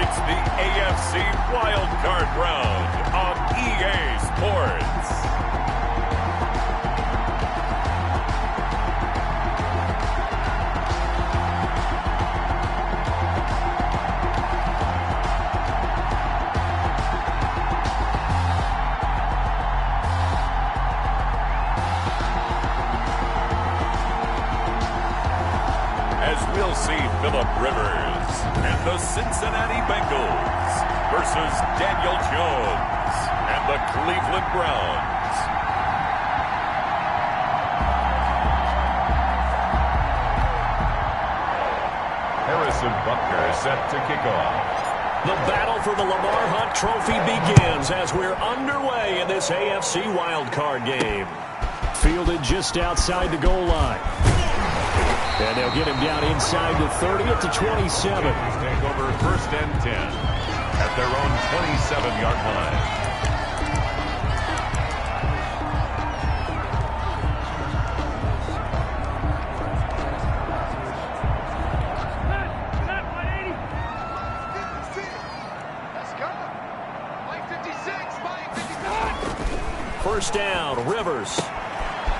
It's the AFC Wildcard Round on EA Sports. As we'll see Phillip Rivers and the Cincinnati Bengals versus Daniel Jones and the Cleveland Browns. Harrison Butker set to kick off. The battle for the Lamar Hunt Trophy begins as we're underway in this AFC wildcard game. Fielded just outside the goal line. And they'll get him down inside the 30 at the 27. Take over 1st and 10 at their own 27-yard line. First down, Rivers.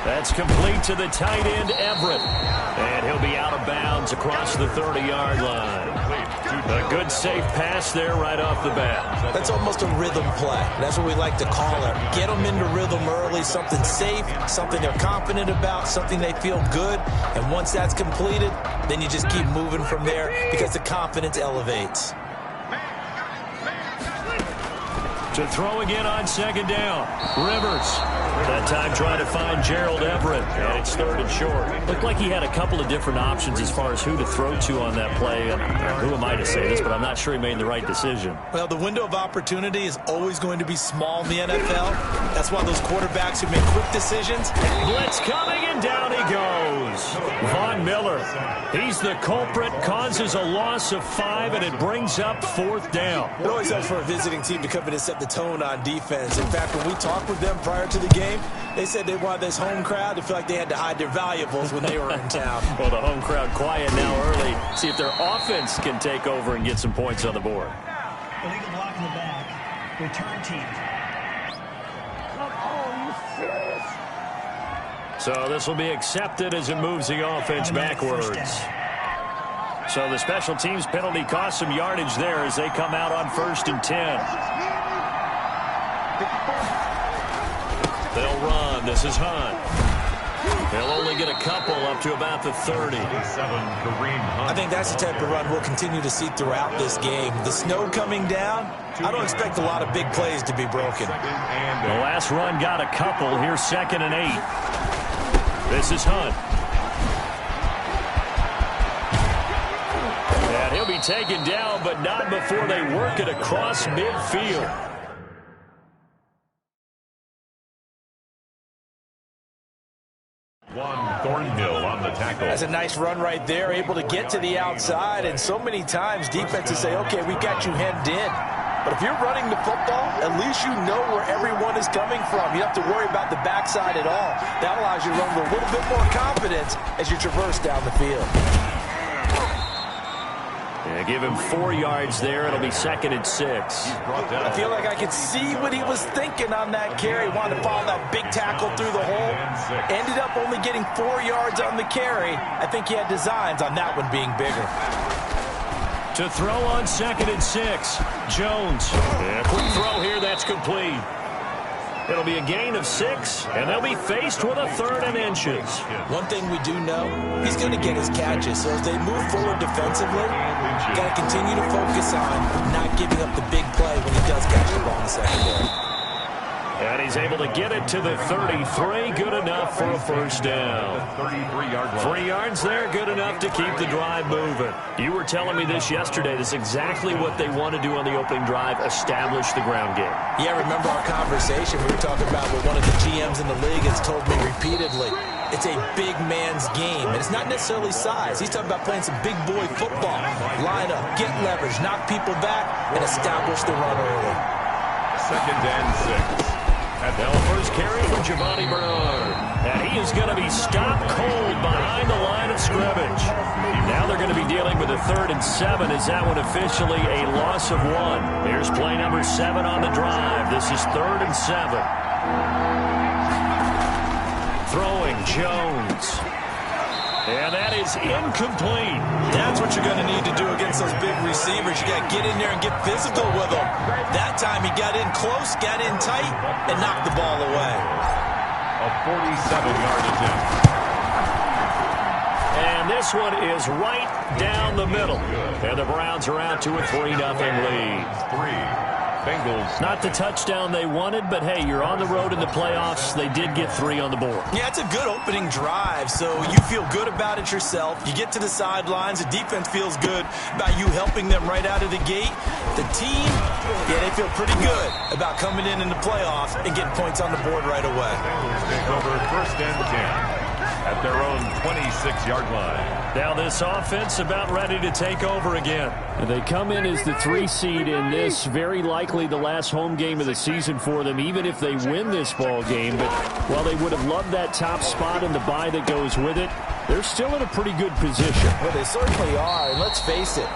That's complete to the tight end, Everett. And he'll be out of bounds across the 30-yard line. A good safe pass there right off the bat. That's almost a rhythm play. That's what we like to call it. Get them into rhythm early, something safe, something they're confident about, something they feel good. And once that's completed, then you just keep moving from there because the confidence elevates. To throw again on 2nd down. Rivers. That time trying to find Gerald Everett. And it's 3rd and short. Looked like he had a couple of different options as far as who to throw to on that play. And who am I to say this, but I'm not sure he made the right decision. Well, the window of opportunity is always going to be small in the NFL. That's why those quarterbacks who make quick decisions. Blitz coming, and down he goes. Von Miller. He's the culprit, causes a loss of 5, and it brings up 4th down. It always helps for a visiting team to come in and set the tone on defense. In fact, when we talked with them prior to the game, they said they wanted this home crowd to feel like they had to hide their valuables when they were in town. Well, the home crowd quiet now early. See if their offense can take over and get some points on the board. Illegal block in the back. Return team. So this will be accepted as it moves the offense backwards. So the special teams penalty cost some yardage there as they come out on 1st and 10. They'll run. This is Hunt. They'll only get a couple up to about the 30. I think that's the type of run we'll continue to see throughout this game. The snow coming down, I don't expect a lot of big plays to be broken. The last run got a couple. Here's 2nd and 8. This is Hunt. And he'll be taken down, but not before they work it across midfield. Thornhill on the tackle. That's a nice run right there, able to get to the outside, and so many times defenses say, okay, we got you hemmed in. But if you're running the football, at least you know where everyone is coming from. You don't have to worry about the backside at all. That allows you to run with a little bit more confidence as you traverse down the field. Yeah, give him 4 yards there. It'll be 2nd and 6. I feel like I could see what he was thinking on that carry. Wanted to follow that big tackle through the hole. Ended up only getting 4 yards on the carry. I think he had designs on that one being bigger. To throw on 2nd and 6. Jones. Yeah, quick throw here. That's complete. It'll be a gain of 6, and they'll be faced with a 3rd and inches. One thing we do know, he's going to get his catches. So as they move forward defensively, got to continue to focus on not giving up the big play when he does catch the ball in the secondary. And he's able to get it to the 33. Good enough for a 1st down. 3 yards there, good enough to keep the drive moving. You were telling me this yesterday. This is exactly what they want to do on the opening drive, establish the ground game. Yeah, remember our conversation we were talking about what one of the GMs in the league has told me repeatedly. It's a big man's game, and it's not necessarily size. He's talking about playing some big boy football. Line up, get leverage, knock people back, and establish the run early. 2nd and 6. Now first carry for MaddenBrowns. And he is going to be stopped cold behind the line of scrimmage. Now they're going to be dealing with a 3rd and 7. Is that one officially a loss of 1? Here's play number 7 on the drive. This is 3rd and 7. Throwing Jones. And that is incomplete. That's what you're going to need to do against those big receivers. You got to get in there and get physical with them. That time he got in close, got in tight, and knocked the ball away. A 47-yard attempt. And this one is right down the middle. And the Browns are out to a 3-0 lead. 3. Bengals. Not the touchdown they wanted, but hey, you're on the road in the playoffs. They did get 3 on the board. Yeah, it's a good opening drive, so you feel good about it yourself. You get to the sidelines. The defense feels good about you helping them right out of the gate. The team, yeah, they feel pretty good about coming in the playoffs and getting points on the board right away. Bengals take over 1st and 10 at their own 26-yard line. Now this offense about ready to take over again. And they come in as the 3 seed in this, very likely the last home game of the season for them, even if they win this ball game. But while they would have loved that top spot and the bye that goes with it, they're still in a pretty good position. Well, they certainly are, and let's face it,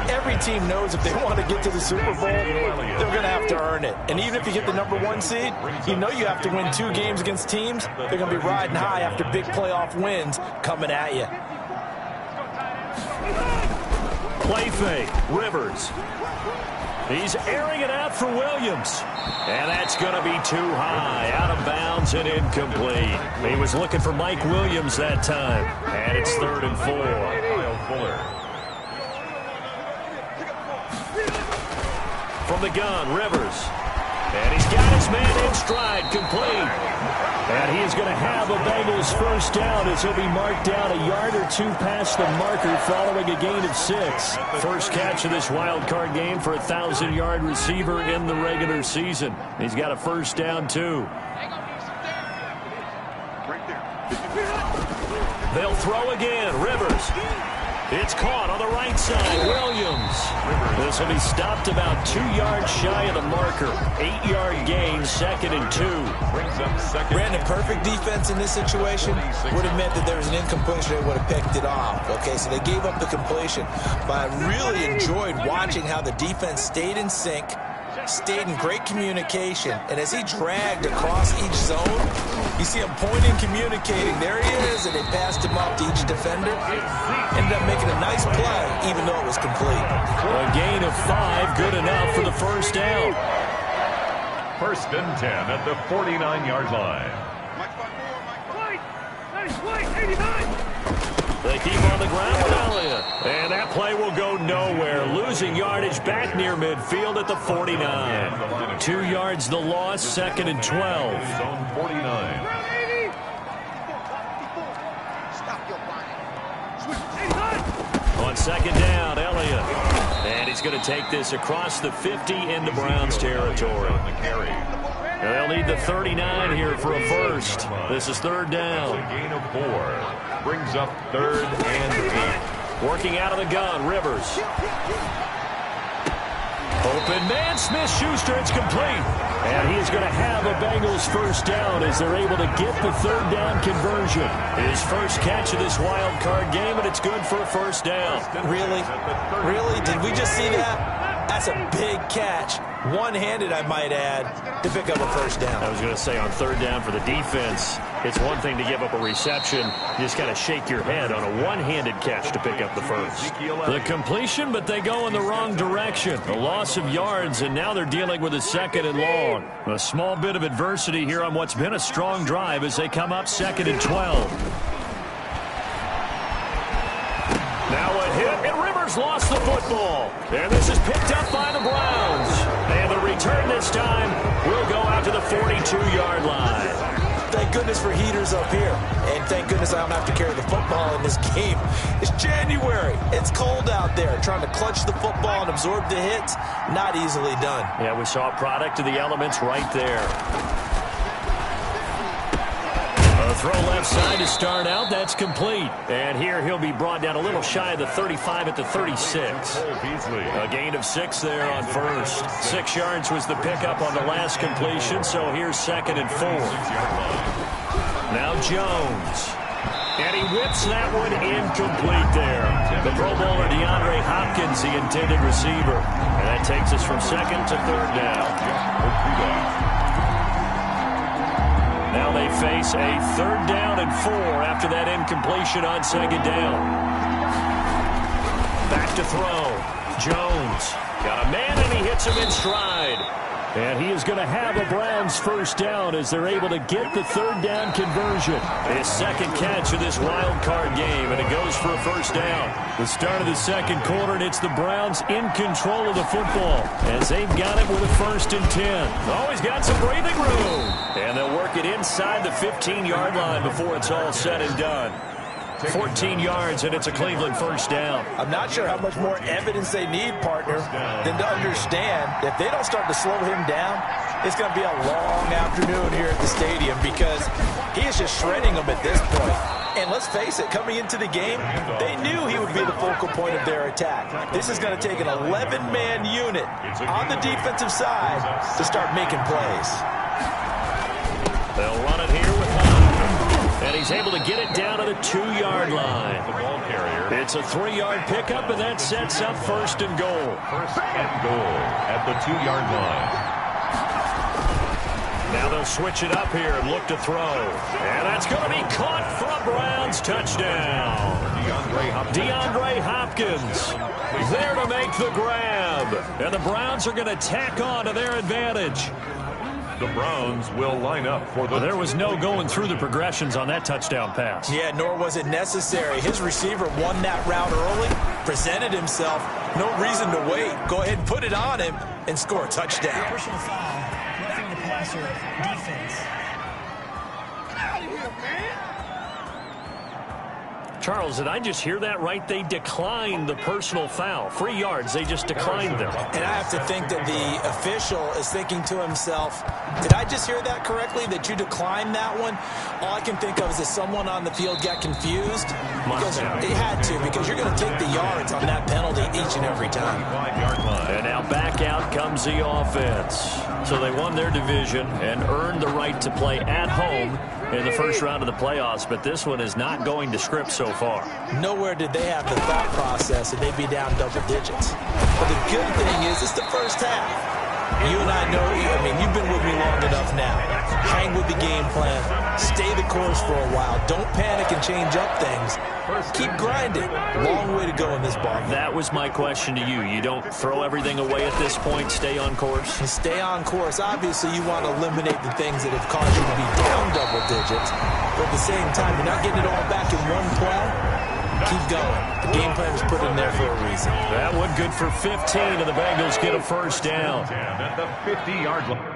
every team knows if they want to get to the Super Bowl, they're going to have to earn it. And even if you get the number 1 seed, you know you have to win 2 games against teams. They're going to be riding high after big playoff wins coming at you. Play fake, Rivers. He's airing it out for Williams. And that's going to be too high, out of bounds and incomplete. He was looking for Mike Williams that time. And it's 3rd and 4. From the gun, Rivers. And he's got his man in stride, complete. And he is going to have a Bengals first down as he'll be marked down a yard or 2 past the marker following a gain of 6. First catch of this wild card game for a 1,000-yard receiver in the regular season. He's got a first down, too. They'll throw again. Rivers. It's caught on the right side. Williams. This will be stopped about 2 yards shy of the marker. 8-yard gain, 2nd and 2. Brandon, perfect defense in this situation would have meant that there was an incompletion. They would have picked it off. Okay, so they gave up the completion. But I really enjoyed watching how the defense stayed in sync, stayed in great communication, and as he dragged across each zone, you see him pointing, communicating. There he is, and they passed him off to each defender. Ended up making a nice play, even though it was complete. A gain of 5, good enough for the first down. 1st and 10 at the 49-yard line. They keep on the ground with Elliott. And that play will go nowhere. Losing yardage back near midfield at the 49. 2 yards the loss, 2nd and 12. Zone 49. On 2nd down, Elliott. And he's going to take this across the 50 into Browns territory. Now they'll need the 39 here for a first. This is 3rd down. A gain of 4. Brings up 3rd and 8. Working out of the gun, Rivers. Open man, Smith-Schuster, it's complete. And he is going to have a Bengals first down as they're able to get the 3rd down conversion. His first catch of this wild card game, and it's good for a first down. Really? Really? Did we just see that? That's a big catch. One-handed, I might add, to pick up a first down. I was going to say on 3rd down for the defense, it's one thing to give up a reception. You just kind of shake your head on a one-handed catch to pick up the first. The completion, but they go in the wrong direction. A loss of yards, and now they're dealing with a 2nd and long. A small bit of adversity here on what's been a strong drive as they come up 2nd and 12. Now a hit, and Rivers lost the football. And this is picked up by the Browns. And the return this time will go out to the 42-yard line. Thank goodness for heaters up here. And thank goodness I don't have to carry the football in this game. It's January. It's cold out there. Trying to clutch the football and absorb the hits, not easily done. Yeah, we saw a product of the elements right there. A throw left side to start out. That's complete. And here he'll be brought down a little shy of the 35 at the 36. A gain of 6 there on first. 6 yards was the pickup on the last completion, so here's 2nd and 4. Now Jones. And he whips that one incomplete there. The Pro Bowler DeAndre Hopkins, the intended receiver. And that takes us from 2nd to 3rd down. Now they face a 3rd down and 4 after that incompletion on 2nd down. Back to throw. Jones got a man, and he hits him in stride. And he is going to have a Browns 1st down as they're able to get the 3rd down conversion. His 2nd catch of this wild card game, and it goes for a 1st down. The start of the 2nd quarter, and it's the Browns in control of the football as they've got it with a 1st and 10. Always got some breathing room. And they'll work it inside the 15-yard line before it's all said and done. 14 yards, and it's a Cleveland 1st down. I'm not sure how much more evidence they need, partner, than to understand if they don't start to slow him down, it's going to be a long afternoon here at the stadium because he is just shredding them at this point. And let's face it, coming into the game, they knew he would be the focal point of their attack. This is going to take an 11-man unit on the defensive side to start making plays. They'll run it here with Hunt. And he's able to get it down to the 2-yard line. It's a 3-yard pickup, and that sets up 1st and goal. 1st and goal at the 2-yard line. Now they'll switch it up here and look to throw. And that's going to be caught for a Browns touchdown. DeAndre Hopkins there to make the grab. And the Browns are going to tack on to their advantage. The Browns will line up for the... There was no going through the progressions on that touchdown pass. Yeah, nor was it necessary. His receiver won that route early, presented himself. No reason to wait. Go ahead and put it on him and score a touchdown. Personal foul, roughing the passer, defense. Get out of here, man! Charles, did I just hear that right? They declined the personal foul. 3 yards, they just declined them. And I have to think that the official is thinking to himself, did I just hear that correctly, that you declined that one? All I can think of is that someone on the field got confused. Because they had to, because you're going to take the yards on that penalty each and every time. And now back out comes the offense. So they won their division and earned the right to play at home in the first round of the playoffs, but this one is not going to script so far. Nowhere did they have the thought process that they'd be down double digits. But the good thing is it's the first half. You and I know, you've been with me long enough now. Hang with the game plan. Stay the course for a while. Don't panic and change up things. Keep grinding. Long way to go in this ball game. That was my question to you. You don't throw everything away at this point. Stay on course? And stay on course. Obviously, you want to eliminate the things that have caused you to be down double digits. But at the same time, you're not getting it all back in one play. Keep going. The game plan was put in there for a reason. That one good for 15, and the Bengals get a 1st down. At the 50-yard line.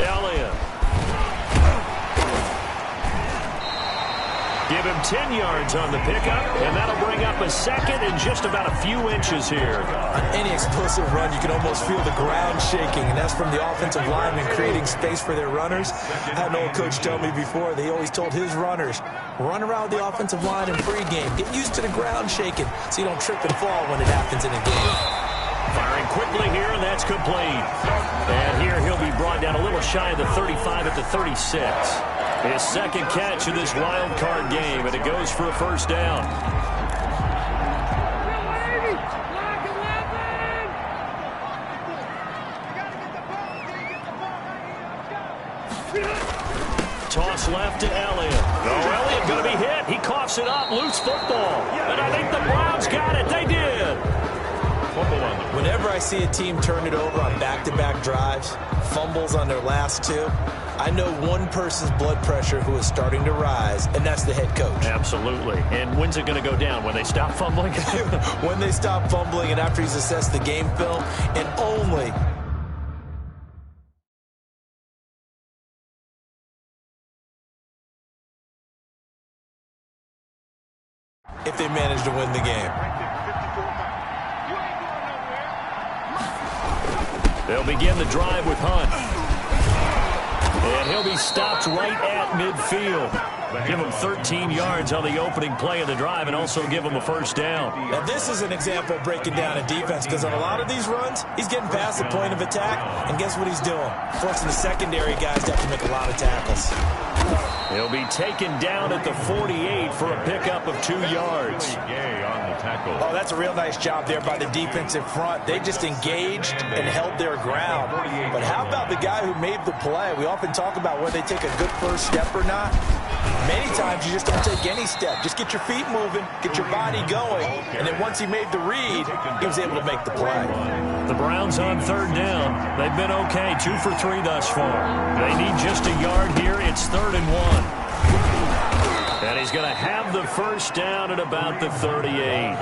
Elliott. Give him 10 yards on the pickup, and that'll bring up a 2nd and just about a few inches here. On any explosive run, you can almost feel the ground shaking, and that's from the offensive linemen creating space for their runners. I had an old coach tell me before, they always told his runners, run around the offensive line in pregame. Get used to the ground shaking so you don't trip and fall when it happens in a game. Firing quickly here, and that's complete. And here he'll be brought down a little shy of the 35 at the 36. His 2nd catch of this wild card game, and it goes for a 1st down. left to Elliott. Oh, Elliott going to be hit. He coughs it up. Loose football. And I think the Browns got it. They did. Whenever I see a team turn it over on back-to-back drives, fumbles on their last two, I know one person's blood pressure who is starting to rise, and that's the head coach. Absolutely. And when's it going to go down? When they stop fumbling? When they stop fumbling and after he's assessed the game film, and only if they manage to win the game. They'll begin the drive with Hunt. And he'll be stopped right at midfield. Give him 13 yards on the opening play of the drive and also give him a first down. Now, this is an example of breaking down a defense because on a lot of these runs, he's getting past the point of attack, and guess what he's doing? Forcing the secondary guys to have to make a lot of tackles. He'll be taken down at the 48 for a pickup of 2 yards. Oh, that's a real nice job there by the defensive front. They just engaged and held their ground. But how about the guy who made the play? We often talk about whether they take a good first step or not. Many times you just don't take any step. Just get your feet moving, get your body going, and then once he made the read, he was able to make the play. The Browns on third down. They've been okay, 2 for 3 thus far. They need just a yard here. It's 3rd and 1. And he's going to have the first down at about the 38.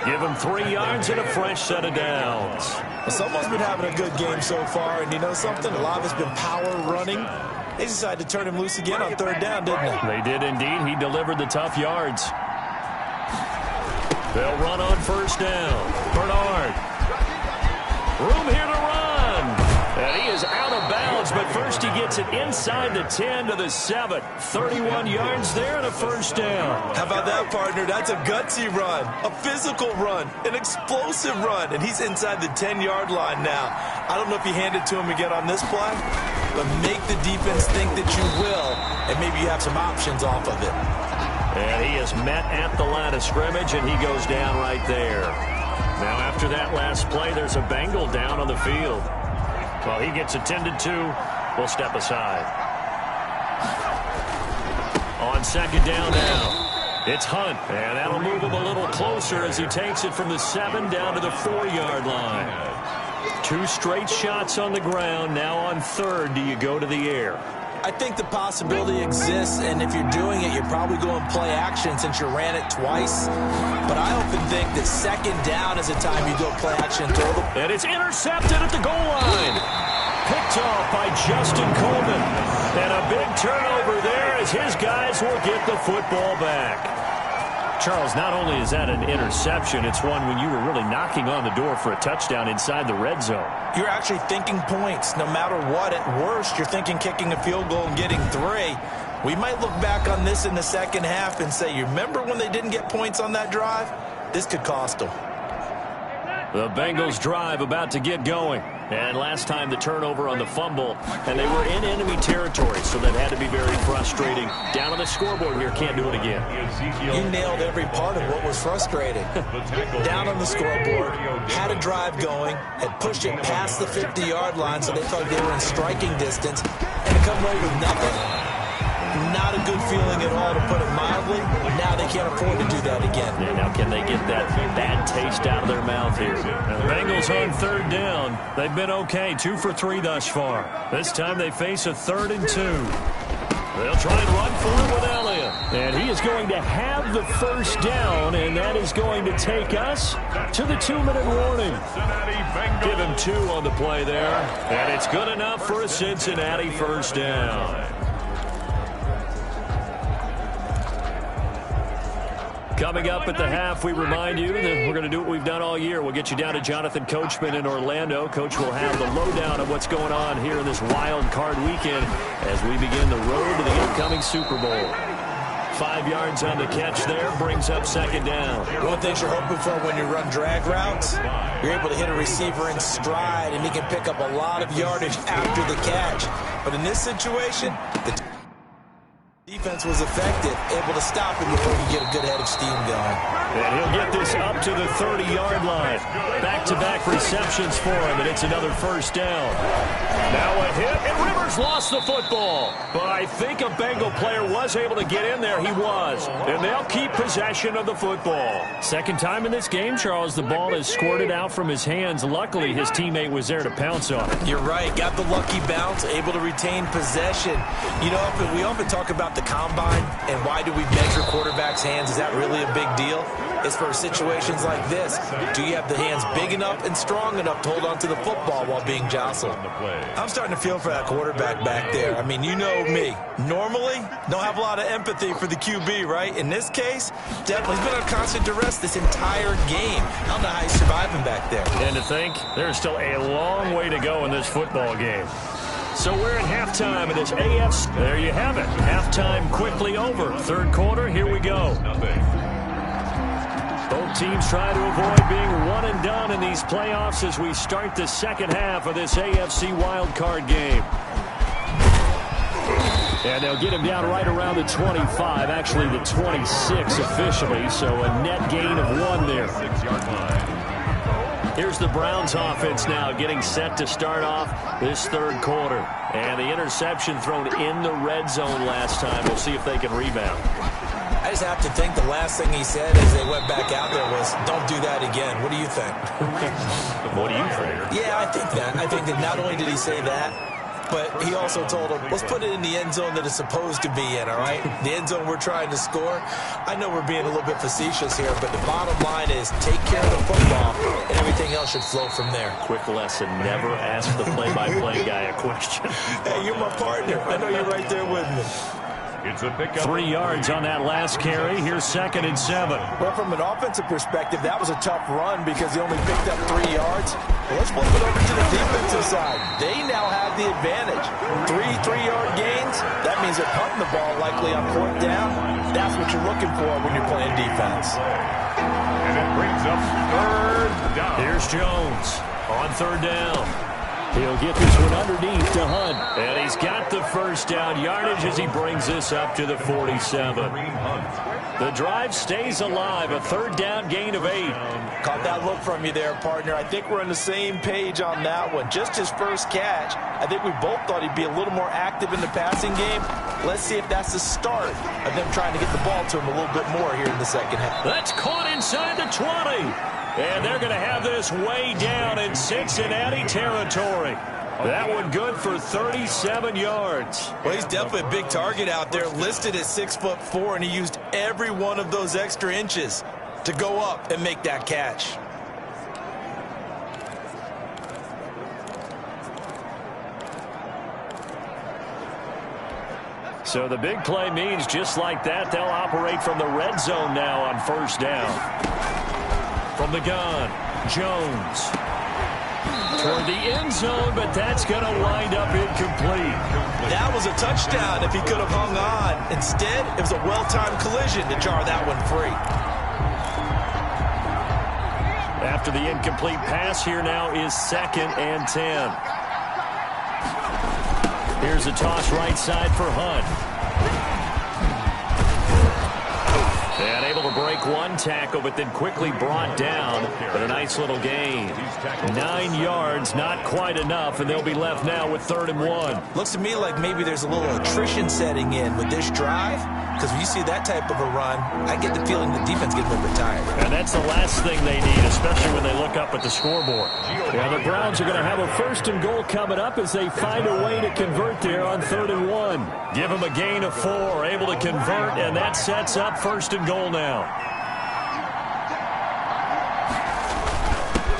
Give him 3 yards and a fresh set of downs. Well, someone's been having a good game so far, and you know something? A lot of it's been power running. They decided to turn him loose again on 3rd down, didn't they? They did indeed. He delivered the tough yards. They'll run on first down. Bernard. Room here to run. And he is out of bounds, but first he gets it inside the 10 to the 7. 31 yards there and a first down. How about that, partner? That's a gutsy run, a physical run, an explosive run, and he's inside the 10-yard line now. I don't know if you hand it to him again on this play, but make the defense think that you will, and maybe you have some options off of it. And he is met at the line of scrimmage, and he goes down right there. Now, after that last play, there's a Bengal down on the field. Well, he gets attended to. We'll step aside. On second down now, it's Hunt. And that'll move him a little closer as he takes it from the 7 down to the 4-yard line. 2 straight shots on the ground. Now on 3rd, do you go to the air? I think the possibility exists, and if you're doing it, you're probably going play action since you ran it twice. But I often think that 2nd down is the time you go play action. And it's intercepted at the goal line. Picked off by Justin Coleman. And a big turnover there as his guys will get the football back. Charles, not only is that an interception, it's one when you were really knocking on the door for a touchdown inside the red zone. You're actually thinking points no matter what. At worst, you're thinking kicking a field goal and getting 3. We might look back on this in the second half and say, you remember when they didn't get points on that drive? This could cost them. The Bengals drive about to get going. And last time the turnover on the fumble, and they were in enemy territory, so that had to be very frustrating. Down on the scoreboard here, can't do it again. You nailed every part of what was frustrating. Down on the scoreboard, had a drive going, had pushed it past the 50-yard line, so they thought they were in striking distance, and to come away with nothing. Not a good feeling at all, to put it mildly. Now they can't afford to do that again. Yeah, now can they get that bad taste out of their mouth here? Now the Bengals on 3rd down. They've been okay, 2 for 3 thus far. This time they face a 3rd and 2. They'll try and run for it with Elliott. And he is going to have the first down, and that is going to take us to the 2-minute warning. Give him 2 on the play there. And it's good enough for a Cincinnati first down. Coming up at the half, we remind you that we're going to do what we've done all year. We'll get you down to Jonathan Coachman in Orlando. Coach will have the lowdown of what's going on here in this wild card weekend as we begin the road to the upcoming Super Bowl. 5 yards on the catch there, brings up 2nd down. One thing you're hoping for when you run drag routes, you're able to hit a receiver in stride, and he can pick up a lot of yardage after the catch. But in this situation, Defense was effective, able to stop him before he get a good head of steam going. And he'll get this up to the 30-yard line. Back-to-back receptions for him, and it's another first down. Now a hit, and Rivers lost the football. But I think a Bengal player was able to get in there. He was. And they'll keep possession of the football. Second time in this game, Charles, the ball has squirted out from his hands. Luckily, his teammate was there to pounce on it. You're right. Got the lucky bounce, able to retain possession. You know, we often talk about the combine and why do we measure quarterbacks' hands. Is that really a big deal? It's for situations like this. Do you have the hands big enough and strong enough to hold on to the football while being jostled? I'm starting to feel for that quarterback back there. I mean, you know me. Normally, don't have a lot of empathy for the QB, right? In this case, definitely he's been on constant duress this entire game. I don't know how he's surviving back there. And to think, there's still a long way to go in this football game. So we're at halftime of this AFC. There you have it. Halftime quickly over. Third quarter, here we go. Both teams try to avoid being one and done in these playoffs as we start the second half of this AFC wildcard game. And they'll get him down right around the 25, actually the 26 officially, so a net gain of 1 there. Here's the Browns offense now getting set to start off this third quarter. And the interception thrown in the red zone last time. We'll see if they can rebound. I just have to think the last thing he said as they went back out there was, don't do that again. What do you think? What do you think? Yeah, I think that. I think that not only did he say that, but he also told him, let's put it in the end zone that it's supposed to be in, all right? The end zone we're trying to score. I know we're being a little bit facetious here, but the bottom line is take care of the football, and everything else should flow from there. Quick lesson, never ask the play-by-play guy a question. Hey, you're my partner. I know you're right there with me. It's a pickup. 3 yards on that last carry. Here's 2nd and 7. Well, from an offensive perspective, that was a tough run because he only picked up 3 yards. Well, let's flip it over to the defensive side. They now have the advantage. 3 3-yard gains. That means they're punting the ball likely on 4th down. That's what you're looking for when you're playing defense. And it brings up 3rd down. Here's Jones on 3rd down. He'll get this one underneath to Hunt. And he's got the first down yardage as he brings this up to the 47. The drive stays alive. A 3rd down gain of 8. Caught that look from you there, partner. I think we're on the same page on that one. Just his first catch. I think we both thought he'd be a little more active in the passing game. Let's see if that's the start of them trying to get the ball to him a little bit more here in the second half. That's caught inside the 20. And they're going to have this way down in Cincinnati territory. That one good for 37 yards. Well, he's definitely a big target out there, listed at 6'4", and he used every one of those extra inches to go up and make that catch. So the big play means just like that, they'll operate from the red zone now on 1st down. From the gun, Jones. Toward the end zone, but that's going to wind up incomplete. That was a touchdown if he could have hung on. Instead, it was a well-timed collision to jar that one free. After the incomplete pass, here now is 2nd and 10. Here's a toss right side for Hunt. And able to break one tackle, but then quickly brought down. But a nice little gain. 9 yards, not quite enough, and they'll be left now with 3rd and 1. Looks to me like maybe there's a little attrition setting in with this drive, because when you see that type of a run, I get the feeling the defense gets a little bit tired. And that's the last thing they need, especially when they look up at the scoreboard. Yeah, the Browns are going to have a 1st and goal coming up as they find a way to convert there on 3rd and 1. Give them a gain of 4, able to convert, and that sets up 1st and goal now.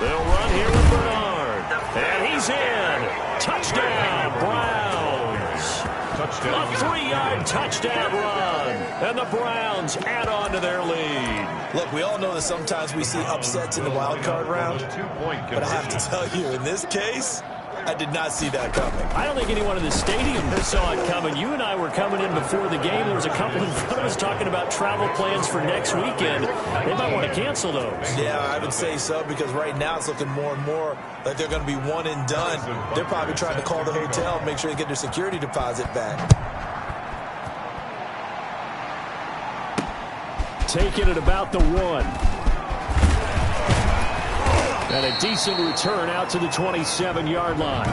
They'll run here with Bernard. And he's in. Touchdown, Browns. Touchdown. A 3-yard touchdown run. And the Browns add on to their lead. Look, we all know that sometimes we see upsets in the wild card round. But I have to tell you, in this case, I did not see that coming. I don't think anyone in the stadium saw it coming. You and I were coming in before the game. There was a couple in front of us talking about travel plans for next weekend. They might want to cancel those. Yeah, I would say so, because right now it's looking more and more like they're going to be one and done. They're probably trying to call the hotel and make sure they get their security deposit back. taken at about the 1. And a decent return out to the 27-yard line.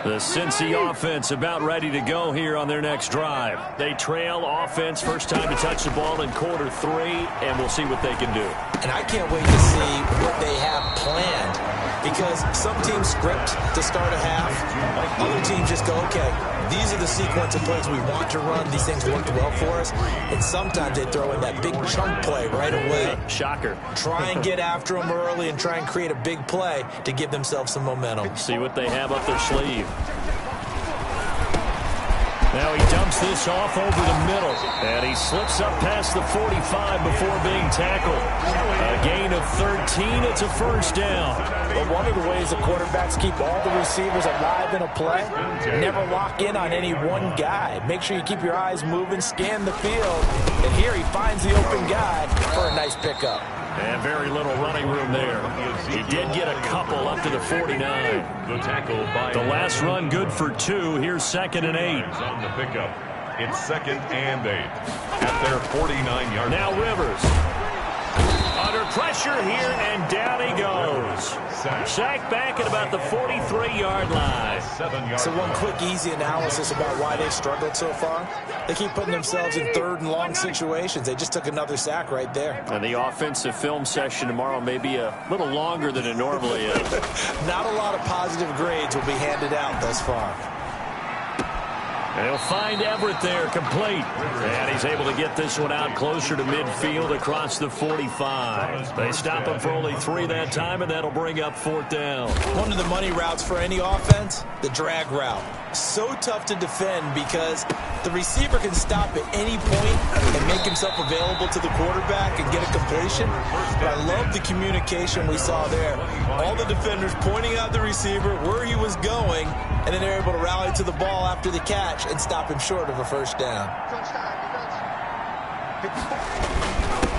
The Cincy offense about ready to go here on their next drive. They trail offense, first time to touch the ball in quarter 3, and we'll see what they can do. And I can't wait to see what they have planned, because some teams script to start a half. Other teams just go, okay, these are the sequence of plays we want to run. These things worked well for us. And sometimes they throw in that big chunk play right away. Shocker. Try and get after them early and try and create a big play to give themselves some momentum. See what they have up their sleeve. Now he dumps this off over the middle, and he slips up past the 45 before being tackled. A gain of 13, it's a first down. But one of the ways the quarterbacks keep all the receivers alive in a play, never lock in on any one guy. Make sure you keep your eyes moving, scan the field, and here he finds the open guy for a nice pickup. And very little running room there. He did get a couple up to the 49. The last run good for 2. Here's 2nd and 8. On the pickup. It's 2nd and 8 at their 49-yard line. Now Rivers. Under pressure here, and down he goes. Sacked back at about the 43-yard line. So one quick, easy analysis about why they've struggled so far. They keep putting themselves in 3rd and long situations. They just took another sack right there. And the offensive film session tomorrow may be a little longer than it normally is. Not a lot of positive grades will be handed out thus far. And he'll find Everett there, complete. And he's able to get this one out closer to midfield across the 45. They stop him for only 3 that time, and that'll bring up 4th down. One of the money routes for any offense, the drag route. So tough to defend because the receiver can stop at any point and make himself available to the quarterback and get a completion. But I love the communication we saw there. All the defenders pointing out the receiver, where he was going, and then they're able to rally to the ball after the catch and stop him short of a first down.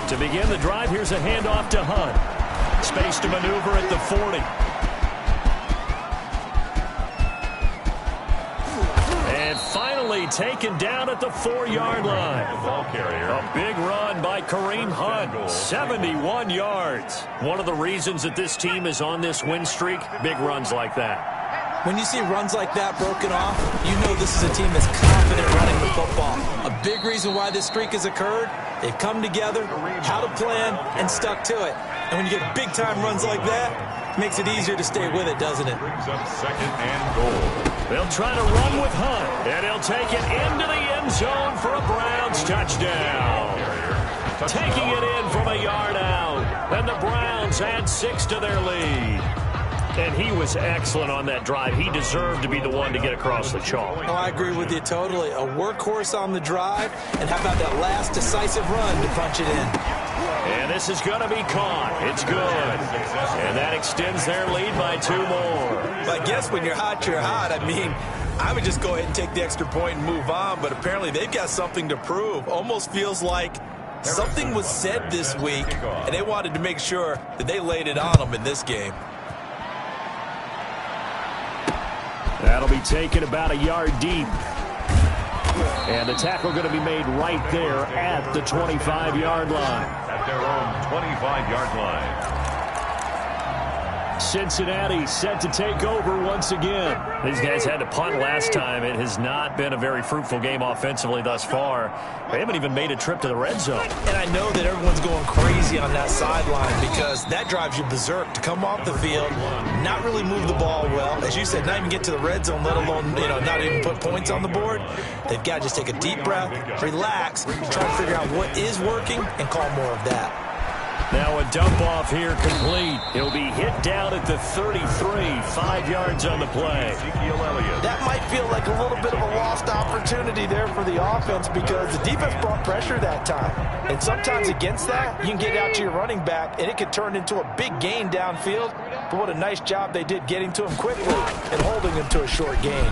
To begin the drive, here's a handoff to Hunt. Space to maneuver at the 40. And finally taken down at the 4-yard line. A big run by Kareem Hunt, 71 yards. One of the reasons that this team is on this win streak, big runs like that. When you see runs like that broken off, you know this is a team that's confident running the football. A big reason why this streak has occurred, they've come together, had a plan, and stuck to it. And when you get big-time runs like that, it makes it easier to stay with it, doesn't it? Brings up 2nd and goal. They'll try to run with Hunt, and he'll take it into the end zone for a Browns touchdown. Taking it in from a yard out, and the Browns add 6 to their lead. And he was excellent on that drive. He deserved to be the one to get across the chalk. Oh, I agree with you totally. A workhorse on the drive, and how about that last decisive run to punch it in? And this is going to be caught. It's good. And that extends their lead by 2 more. But I guess when you're hot, you're hot. I mean, I would just go ahead and take the extra point and move on, but apparently they've got something to prove. Almost feels like something was said this week, and they wanted to make sure that they laid it on them in this game. That'll be taken about a yard deep. And the tackle going to be made right there at the 25-yard line. At their own 25-yard line. Cincinnati set to take over once again. These guys had to punt last time. It has not been a very fruitful game offensively thus far. They haven't even made a trip to the red zone. And I know that everyone's going crazy on that sideline because that drives you berserk to come off the field, not really move the ball well. As you said, not even get to the red zone, let alone, not even put points on the board. They've got to just take a deep breath, relax, try to figure out what is working and call more of that. Now a dump off here complete. He'll be hit down at the 33, 5 yards on the play. That might feel like a little bit of a lost opportunity there for the offense because the defense brought pressure that time. And sometimes against that, you can get out to your running back and it could turn into a big gain downfield. But what a nice job they did getting to him quickly and holding him to a short gain.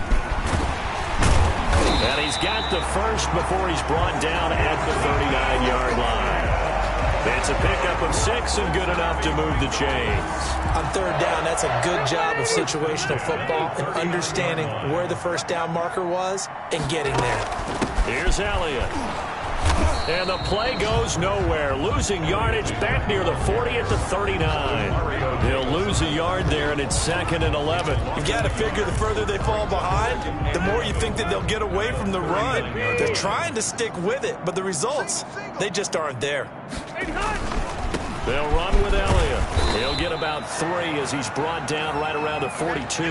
And he's got the first before he's brought down at the 39-yard line. It's a pickup of 6 and good enough to move the chains. On third down, that's a good job of situational football and understanding where the first down marker was and getting there. Here's Elliott. And the play goes nowhere. Losing yardage back near the 40 at the 39. He'll lose a yard there, and it's 2nd and 11. You got to figure the further they fall behind, the more you think that they'll get away from the run. They're trying to stick with it, but the results, they just aren't there. They'll run with Elliott. He'll get about 3 as he's brought down right around the 42.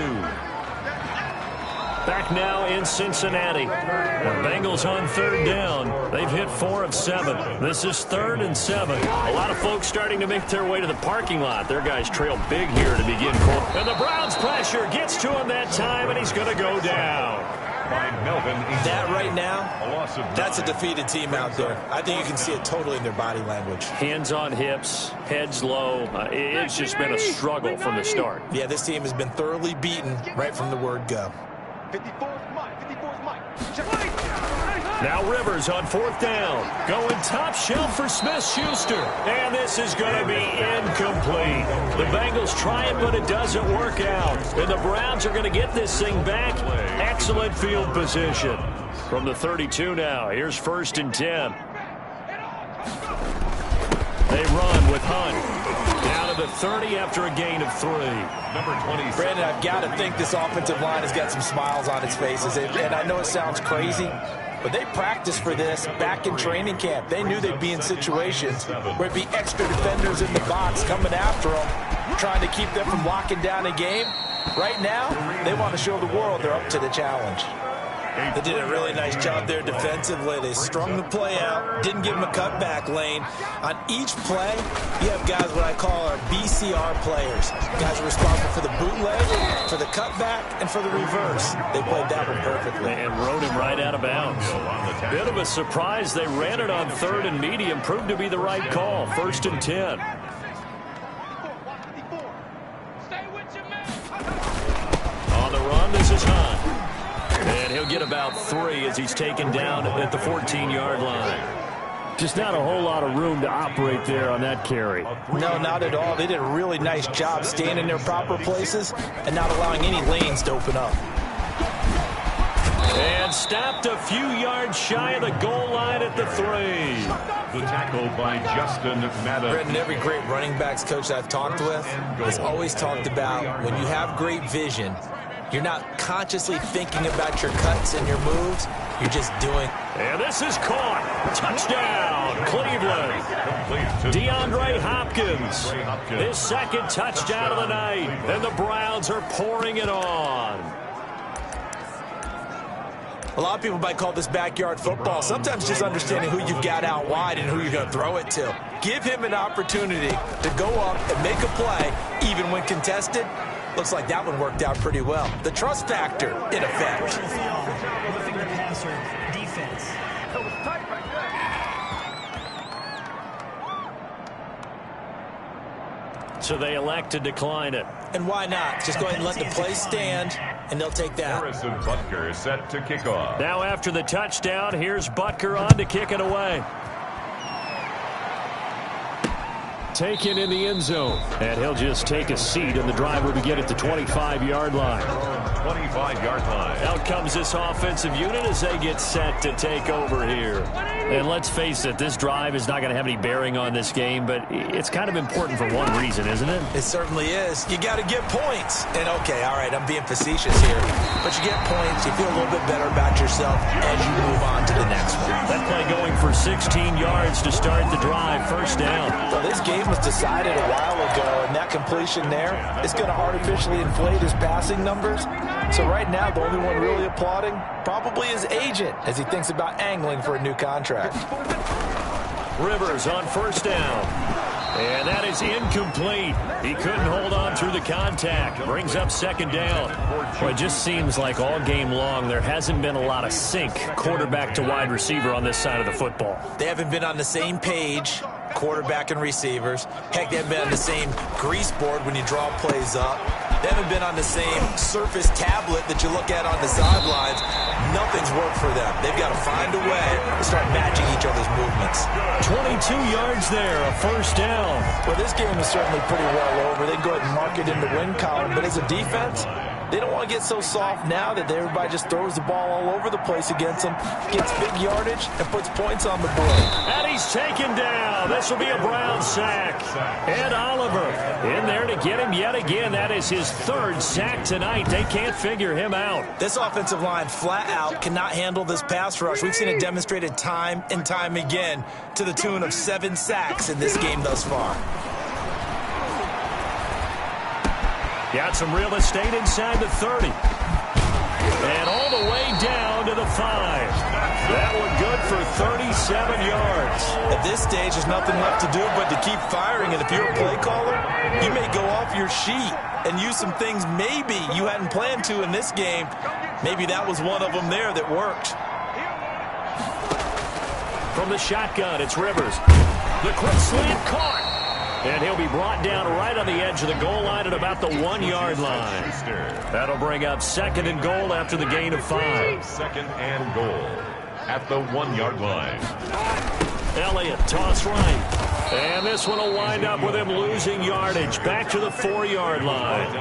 Back now in Cincinnati. The Bengals on third down. They've hit 4 of 7. This is 3rd and 7. A lot of folks starting to make their way to the parking lot. Their guys trail big here to begin. And the Browns pressure gets to him that time, and he's going to go down. That right now, that's a defeated team out there. I think you can see it totally in their body language. Hands on hips, heads low. It's just been a struggle from the start. Yeah, this team has been thoroughly beaten right from the word go. Now Rivers on 4th down. Going top shelf for Smith-Schuster. And this is going to be incomplete. The Bengals try it, but it doesn't work out. And the Browns are going to get this thing back. Excellent field position. From the 32 now. Here's 1st and 10. They run with Hunt. Down to the 30 after a gain of 3. Number 20. Brandon, I've got to think this offensive line has got some smiles on its faces. And I know it sounds crazy, but they practiced for this back in training camp. They knew they'd be in situations where it'd be extra defenders in the box coming after them, trying to keep them from locking down a game. Right now, they want to show the world they're up to the challenge. They did a really nice job there defensively. They strung the play out, didn't give them a cutback lane. On each play, you have guys what I call our BCR players. Guys are responsible for the bootleg, for the cutback, and for the reverse. They played that one perfectly. And rode him right out of bounds. Bit of a surprise. They ran it on 3rd and medium. Proved to be the right call. 1st and 10. On the run, this is Hunt. And he'll get about 3 as he's taken down at the 14-yard line. Just not a whole lot of room to operate there on that carry. No, not at all. They did a really nice job staying in their proper places and not allowing any lanes to open up. And stopped a few yards shy of the goal line at the 3. The tackle by Justin Madden. Brendan, every great running backs coach I've talked with has always talked about when you have great vision, you're not consciously thinking about your cuts and your moves. You're just doing. And this is caught. Touchdown, Cleveland. DeAndre Hopkins. His 2nd touchdown of the night. And the Browns are pouring it on. A lot of people might call this backyard football. Sometimes just understanding who you've got out wide and who you're going to throw it to. Give him an opportunity to go up and make a play, even when contested. Looks like that one worked out pretty well. The trust factor, in effect. Roughing the passer, defense. So they elect to decline it. And why not? Just go ahead and let the play stand, and they'll take that. Harrison Butker is set to kick off. Now after the touchdown, here's Butker on to kick it away. Taken in the end zone. And he'll just take a seat, and the drive will begin at the 25-yard line. 25-yard line. Out comes this offensive unit as they get set to take over here. And let's face it, this drive is not going to have any bearing on this game, but it's kind of important for one reason, isn't it? It certainly is. You got to get points. And, okay, all right, I'm being facetious here. But you get points, you feel a little bit better about yourself as you move on to the next one. That play going for 16 yards to start the drive. 1st down. So this game was decided a while ago, and that completion there is going to artificially inflate his passing numbers. So right now, the only one really applauding probably his agent as he thinks about angling for a new contract. Rivers on 1st down. And that is incomplete. He couldn't hold on through the contact. Brings up 2nd down. Well, it just seems like all game long there hasn't been a lot of sync quarterback to wide receiver on this side of the football. They haven't been on the same page, quarterback and receivers. Heck, they haven't been on the same grease board when you draw plays up. They haven't been on the same surface tablet that you look at on the sidelines. Nothing's worked for them. They've got to find a way to start matching each other's movements. 22 yards there, a first down. Well, this game is certainly pretty well over. They go ahead and mark it in the win column. But as a defense, they don't want to get so soft now that everybody just throws the ball all over the place against them, gets big yardage, and puts points on the board. And he's taken down. This will be a Brown sack. Ed Oliver in there to get him yet again. That is his third sack tonight. They can't figure him out. This offensive line flat out cannot handle this pass rush. We've seen it demonstrated time and time again to the tune of 7 sacks in this game thus far. Got some real estate inside the 30. And all the way down to the 5. That one good for 37 yards. At this stage, there's nothing left to do but to keep firing. And if you're a play caller, you may go off your sheet and use some things maybe you hadn't planned to in this game. Maybe that was one of them there that worked. From the shotgun, it's Rivers. The quick slant caught. And he'll be brought down right on the edge of the goal line at about the 1-yard line. That'll bring up 2nd and goal after the gain of 5. 2nd and goal at the 1-yard line. Elliott, toss right. And this one will wind up with him losing yardage. Back to the 4-yard line.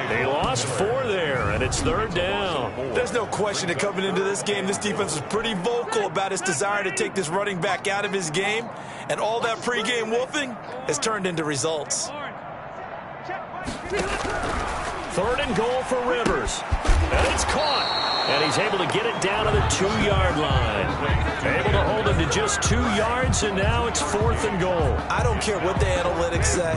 They lost 4 there, and it's 3rd down. There's no question that coming into this game, this defense was pretty vocal about its desire to take this running back out of his game. And all that pregame wolfing has turned into results. 3rd and goal for Rivers. And it's caught. And he's able to get it down to the 2-yard line. Able to hold him to just 2 yards, and now it's 4th and goal. I don't care what the analytics say.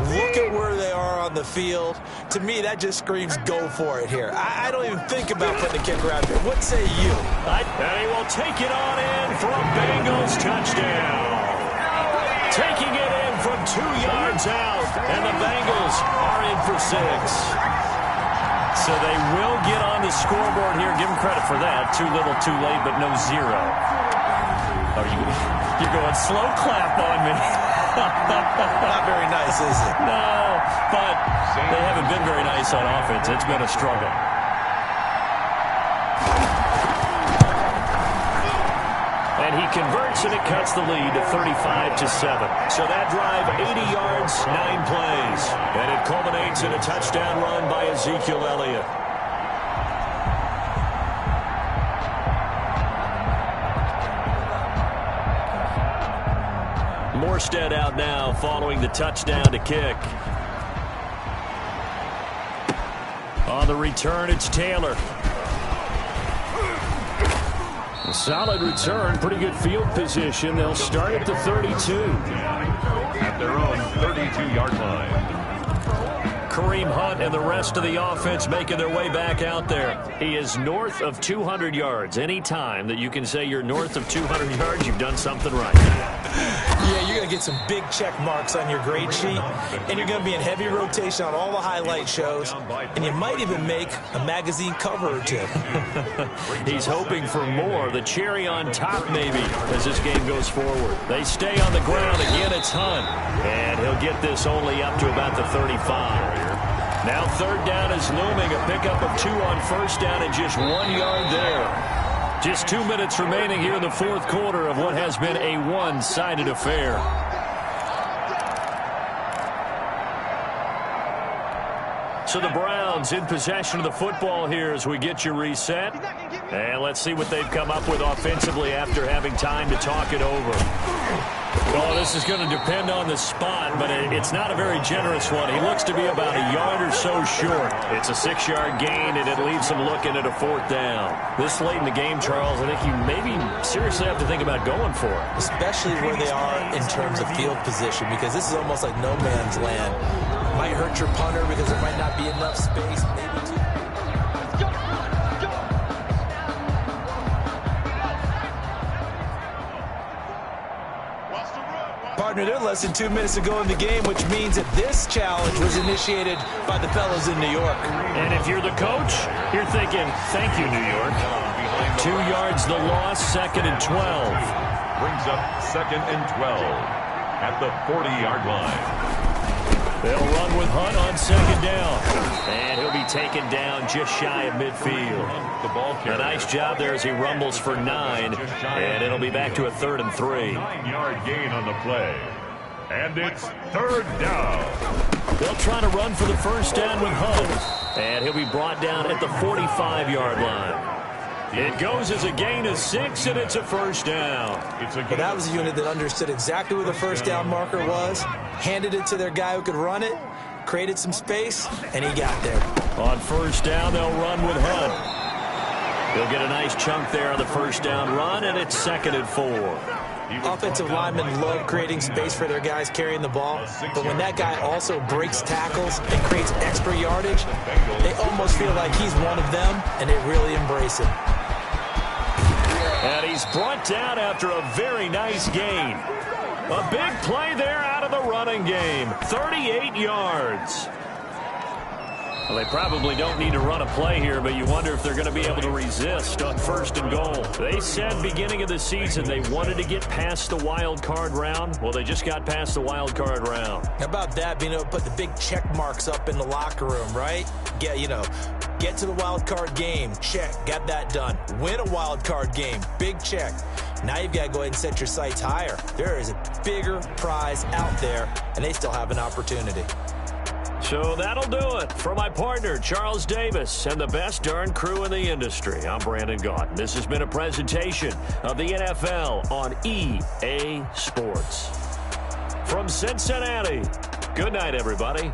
Look at where they are on the field. To me, that just screams go for it here. I don't even think about putting the kicker out there. What say you? And he will take it on in for a Bengals touchdown. Taking it in from 2 yards out, and the Bengals are in for 6. So they will get on the scoreboard here. Give them credit for that. Too little, too late, but no 0. You're going slow clap on me. Not very nice, is it? No, but they haven't been very nice on offense. It's been a struggle. And he converts, and it cuts the lead to 35-7. So that drive, 80 yards, 9 plays. And it culminates in a touchdown run by Ezekiel Elliott. Morstead out now following the touchdown to kick. On the return, it's Taylor. A solid return, pretty good field position. They'll start at the 32. At their own 32-yard line. Kareem Hunt and the rest of the offense making their way back out there. He is north of 200 yards. Any time that you can say you're north of 200 yards, you've done something right. Yeah, you're going to get some big check marks on your grade sheet, and you're going to be in heavy rotation on all the highlight shows, and you might even make a magazine cover or 2. He's hoping for more, the cherry on top maybe, as this game goes forward. They stay on the ground. Again, it's Hunt, and he'll get this only up to about the 35. Now 3rd down is looming, a pickup of 2 on 1st down and just 1 yard there. Just 2 minutes remaining here in the 4th quarter of what has been a one-sided affair. So the Browns in possession of the football here as we get you reset. And let's see what they've come up with offensively after having time to talk it over. Well, this is going to depend on the spot, but it's not a very generous one. He looks to be about a yard or so short. It's a 6-yard gain, and it leaves him looking at a 4th down. This late in the game, Charles, I think you maybe seriously have to think about going for it. Especially where they are in terms of field position, because this is almost like no man's land. Might hurt your punter because there might not be enough space. Partner, they're less than 2 minutes to go in the game, which means that this challenge was initiated by the fellas in New York. And if you're the coach, you're thinking, thank you, New York. 2 yards the loss, 2nd and 12. Brings up 2nd and 12 at the 40-yard line. They'll run with Hunt on second down. And he'll be taken down just shy of midfield. A nice job there as he rumbles for 9. And it'll be back to a 3rd and 3. 9-yard gain on the play. And it's 3rd down. They'll try to run for the first down with Hunt. And he'll be brought down at the 45-yard line. It goes as a gain of 6, and it's a first down. Well, that was a unit that understood exactly where the first down marker was, handed it to their guy who could run it, created some space, and he got there. On first down, they'll run with Hunt. He'll get a nice chunk there on the first down run, and it's 2nd and 4. Offensive linemen love creating space for their guys carrying the ball, but when that guy also breaks tackles and creates extra yardage, they almost feel like he's one of them, and they really embrace it. And he's brought down after a very nice gain. A big play there out of the running game. 38 yards. Well, they probably don't need to run a play here, but you wonder if they're going to be able to resist on 1st and goal. They said beginning of the season they wanted to get past the wild card round. Well, they just got past the wild card round. How about that, being able to put the big check marks up in the locker room, right? Get to the wild card game. Check. Got that done. Win a wild card game. Big check. Now you've got to go ahead and set your sights higher. There is a bigger prize out there, and they still have an opportunity. So that'll do it for my partner, Charles Davis, and the best darn crew in the industry. I'm Brandon Gaunt. This has been a presentation of the NFL on EA Sports. From Cincinnati, good night, everybody.